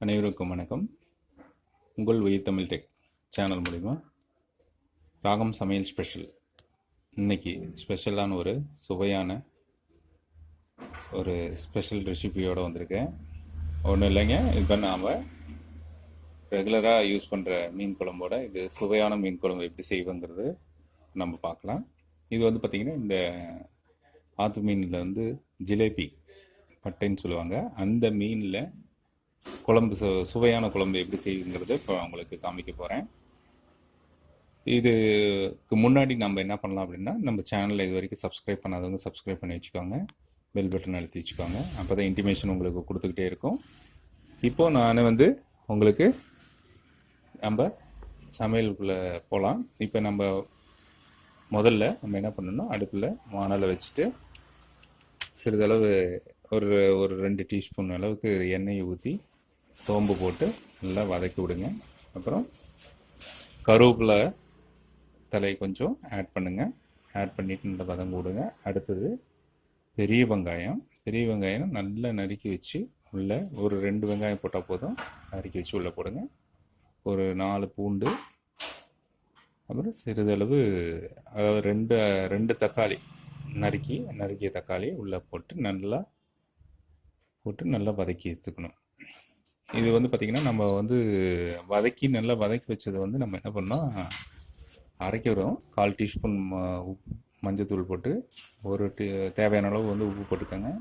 அனைவருக்கும் வணக்கம். உங்கள் உயிர் தமிழ் டெக் சேனல் மூலிமா ராகம் சமையல் ஸ்பெஷல். இன்னைக்கு ஸ்பெஷலான ஒரு சுவையான ஒரு ஸ்பெஷல் ரெசிபியோடு வந்திருக்கேன். ஒன்றும் இல்லைங்க, இப்போ நாம் ரெகுலராக யூஸ் பண்ணுற மீன் குழம்போட இது சுவையான மீன் குழம்பு எப்படி செய்வோங்கிறது நம்ம பார்க்கலாம். இது வந்து பார்த்திங்கன்னா இந்த ஆற்று மீனில் வந்து ஜிலேபி பட்டைன்னு சொல்லுவாங்க. அந்த மீனில் குழம்பு சுவையான குழம்பு எப்படி செய்யுங்கிறது இப்போ உங்களுக்கு காமிக்க போகிறேன். இதுக்கு முன்னாடி நம்ம என்ன பண்ணலாம் அப்படின்னா, நம்ம சேனலில் இது வரைக்கும் சப்ஸ்கிரைப் பண்ணாதவங்க சப்ஸ்கிரைப் பண்ணி வச்சுக்கோங்க, பெல் பட்டன் அழுத்தி வச்சுக்கோங்க. அப்போ தான் இன்டிமேஷன் உங்களுக்கு கொடுத்துக்கிட்டே இருக்கும். இப்போது நான் வந்து உங்களுக்கு நம்ம சமையலுக்குள்ளே போகலாம். இப்போ நம்ம முதல்ல நம்ம என்ன பண்ணணும்னா, அடுப்பில் வானலை வச்சுட்டு சிறிதளவு ஒரு 2 டீஸ்பூன் அளவுக்கு எண்ணெயை ஊற்றி சோம்பு போட்டு நல்லா வதக்கி விடுங்க. அப்புறம் கருவேப்பிலை தலை கொஞ்சம் ஆட் பண்ணுங்கள். ஆட் பண்ணிவிட்டு நல்லா வதங்க விடுங்க. அடுத்தது பெரிய வெங்காயம் நல்லா நறுக்கி வச்சு உள்ளே ஒரு 2 வெங்காயம் போட்டால் போதும், நறுக்கி வச்சு உள்ளே போடுங்க. ஒரு 4 பூண்டு, அப்புறம் சிறிதளவு அதாவது ரெண்டு தக்காளி நறுக்கிய தக்காளி உள்ளே போட்டு நல்லா வதக்கி எடுத்துக்கணும். இது வந்து பார்த்திங்கன்னா நம்ம வந்து நல்லா வதக்கி வச்சதை வந்து நம்ம என்ன பண்ணோம், அரைக்கிறோம். 1/4 டீஸ்பூன் மஞ்சத்தூள் போட்டு தேவையான அளவு வந்து உப்பு போட்டுக்கோங்க.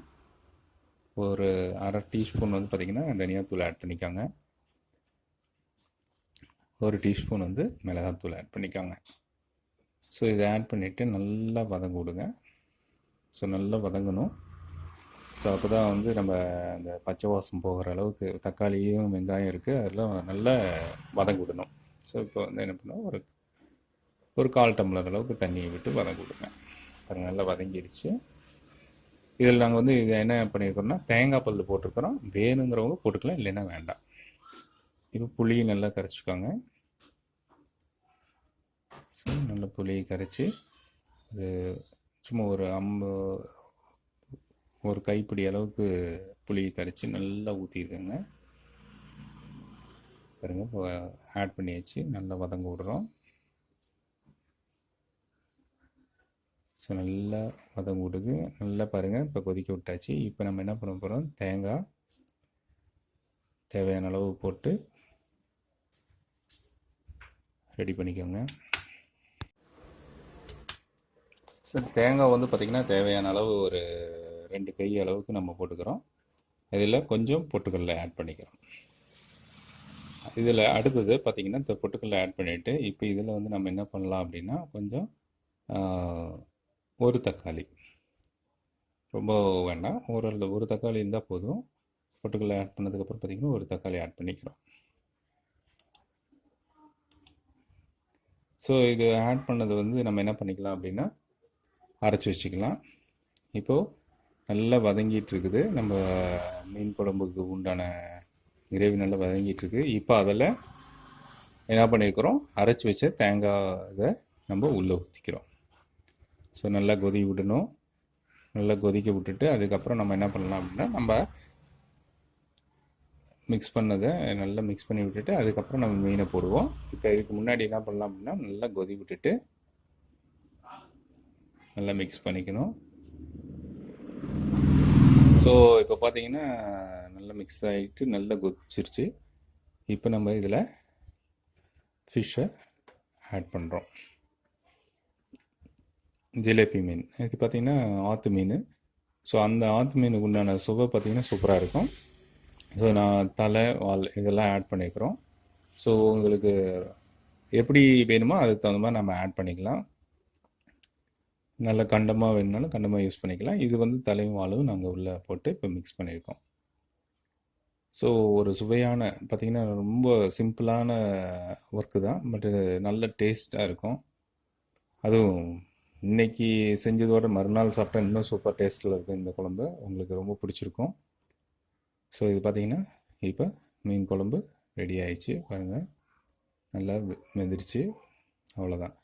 ஒரு 1/2 டீஸ்பூன் வந்து பார்த்திங்கன்னா தனியாத்தூள் ஆட் பண்ணிக்கோங்க. 1 டீஸ்பூன் வந்து மிளகாத்தூள் ஆட் பண்ணிக்கோங்க. ஸோ இதை ஆட் பண்ணிவிட்டு நல்லா வதங்க விடுங்க. ஸோ நல்லா வதங்கணும். ஸோ அப்போ தான் வந்து நம்ம அந்த பச்சை வாசம் போகிற அளவுக்கு தக்காளியும் வெங்காயம் இருக்குது, அதெல்லாம் நல்லா வதங்க விடணும். ஸோ இப்போ வந்து என்ன பண்ணோம், ஒரு 1/4 டம்ளர் அளவுக்கு தண்ணியை விட்டு வதங்க விடுங்க. அது நல்லா வதங்கிடுச்சு. இதில் நாங்கள் வந்து இதை என்ன பண்ணியிருக்கோம்னா, தேங்காய் பல் போட்டிருக்கிறோம். வேணுங்கிறவங்க போட்டுக்கலாம், இல்லைன்னா வேண்டாம். இப்போ புளியை நல்லா கரைச்சிக்கோங்க. ஸோ நல்லா புளியை கரைச்சி அது சும்மா ஒரு கைப்பிடி அளவுக்கு புளியை கரைச்சி நல்லா ஊற்றிருக்கேங்க. பாருங்கள், இப்போ ஆட் பண்ணியாச்சு. நல்லா வதங்க விடுறோம். ஸோ நல்லா வதங்க விடுங்க. நல்லா பாருங்கள், இப்போ கொதிக்க விட்டாச்சு. இப்போ நம்ம என்ன பண்ண போகிறோம், தேங்காய் தேவையான அளவு போட்டு ரெடி பண்ணிக்கோங்க. ஸோ தேங்காய் வந்து பார்த்திங்கன்னா தேவையான அளவு ஒரு 2 கை அளவுக்கு நம்ம போட்டுக்கிறோம். இதில் கொஞ்சம் பொட்டுக்கடலை ஆட் பண்ணிக்கிறோம். இதில் அடுத்தது பார்த்திங்கன்னா இந்த பொட்டுக்கடலை ஆட் பண்ணிவிட்டு இப்போ இதில் வந்து நம்ம என்ன பண்ணலாம் அப்படின்னா, கொஞ்சம் ஒரு தக்காளி, ரொம்ப வேண்டாம், ஒரு தக்காளி இருந்தால் போதும். பொட்டுக்கடலை ஆட் பண்ணதுக்கப்புறம் பார்த்திங்கன்னா ஒரு தக்காளி ஆட் பண்ணிக்கிறோம். ஸோ இது ஆட் பண்ணது வந்து நம்ம என்ன பண்ணிக்கலாம் அப்படின்னா, அரைச்சி வச்சுக்கலாம். இப்போது நல்லா வதங்கிட்டு இருக்குது. நம்ம மீன் குழம்புக்கு உண்டான கிரேவி நல்லா வதங்கிட்டு இருக்கு. இப்போ அதில் என்ன பண்ணியிருக்கிறோம், அரைச்சி வச்ச தேங்காயை நம்ம உள்ளே ஊற்றிக்கிறோம். ஸோ நல்லா விடணும். நல்லா கொதிக்க விட்டுட்டு அதுக்கப்புறம் நம்ம என்ன பண்ணலாம் அப்படின்னா, நம்ம மிக்ஸ் பண்ணதை நல்லா மிக்ஸ் பண்ணி விட்டுட்டு அதுக்கப்புறம் நம்ம மீனை போடுவோம். இப்போ இதுக்கு முன்னாடி என்ன பண்ணலாம் அப்படின்னா, நல்லா விட்டுட்டு நல்லா மிக்ஸ் பண்ணிக்கணும். ஸோ இப்போ பார்த்தீங்கன்னா நல்லா மிக்ஸ் ஆகிட்டு நல்லா கொதிச்சிருச்சு. இப்போ நம்ம இதில் ஃபிஷ்ஷை ஆட் பண்ணுறோம். ஜிலேபி மீன் இது பார்த்திங்கன்னா ஆற்று மீன். ஸோ அந்த ஆற்று மீனுக்கு உண்டான சுவை பார்த்திங்கன்னா சூப்பராக இருக்கும். ஸோ நான் தலை வால் இதெல்லாம் ஆட் பண்ணிக்கிறோம். ஸோ உங்களுக்கு எப்படி வேணுமோ அதுக்கு தகுந்த மாதிரி நம்ம ஆட் பண்ணிக்கலாம். நல்ல கண்டமாக வேணுனாலும் கண்டமாக யூஸ் பண்ணிக்கலாம். இது வந்து தலையும் வாலும் நாங்கள் உள்ளே போட்டு இப்போ மிக்ஸ் பண்ணியிருக்கோம். ஸோ ஒரு சுவையான பார்த்திங்கன்னா ரொம்ப சிம்பிளான ஒர்க்கு தான், பட்டு நல்ல டேஸ்ட்டாக இருக்கும். அதுவும் இன்றைக்கி செஞ்சதோட மறுநாள் சாப்பிட்டா இன்னும் சூப்பர் டேஸ்ட்டில் இருக்கும் இந்த குழம்பு. உங்களுக்கு ரொம்ப பிடிச்சிருக்கும். ஸோ இது பார்த்திங்கன்னா இப்போ மீன் குழம்பு ரெடி ஆயிடுச்சு. பாருங்கள், நல்லா வெந்துருச்சு. அவ்வளோதான்.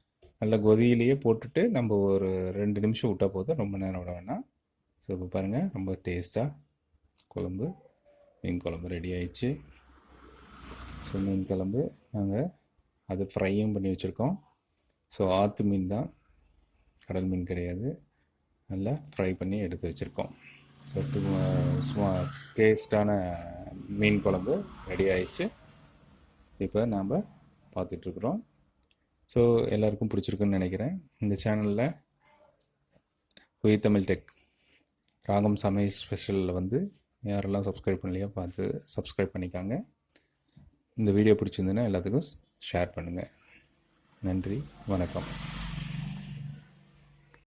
நல்ல கொதியிலேயே போட்டுட்டு நம்ம ஒரு 2 நிமிஷம் விட்டால் போதும், ரொம்ப நேரம் விட வேணாம். ஸோ இப்போ பாருங்கள், ரொம்ப டேஸ்ட்டாக மீன் குழம்பு ரெடி ஆயிடுச்சு. ஸோ மீன் குழம்பு நாங்கள் அது ஃப்ரையும் பண்ணி வச்சுருக்கோம். ஸோ ஆற்று மீன் தான், கடல் மீன் கிடையாது. நல்லா ஃப்ரை பண்ணி எடுத்து வச்சுருக்கோம். ஸோ சும்மா டேஸ்டான மீன் குழம்பு ரெடி ஆயிடுச்சு. இப்போ நாம் பார்த்துட்ருக்குறோம். ஸோ எல்லாருக்கும் பிடிச்சிருக்குன்னு நினைக்கிறேன். இந்த சேனலில் தமிழ் டெக் ராகம் சமையல் ஸ்பெஷலில் வந்து யாரெல்லாம் சப்ஸ்கிரைப் பண்ணலையோ பார்த்து சப்ஸ்கிரைப் பண்ணிக்காங்க. இந்த வீடியோ பிடிச்சிருந்துன்னா எல்லாத்துக்கும் ஷேர் பண்ணுங்கள். நன்றி, வணக்கம்.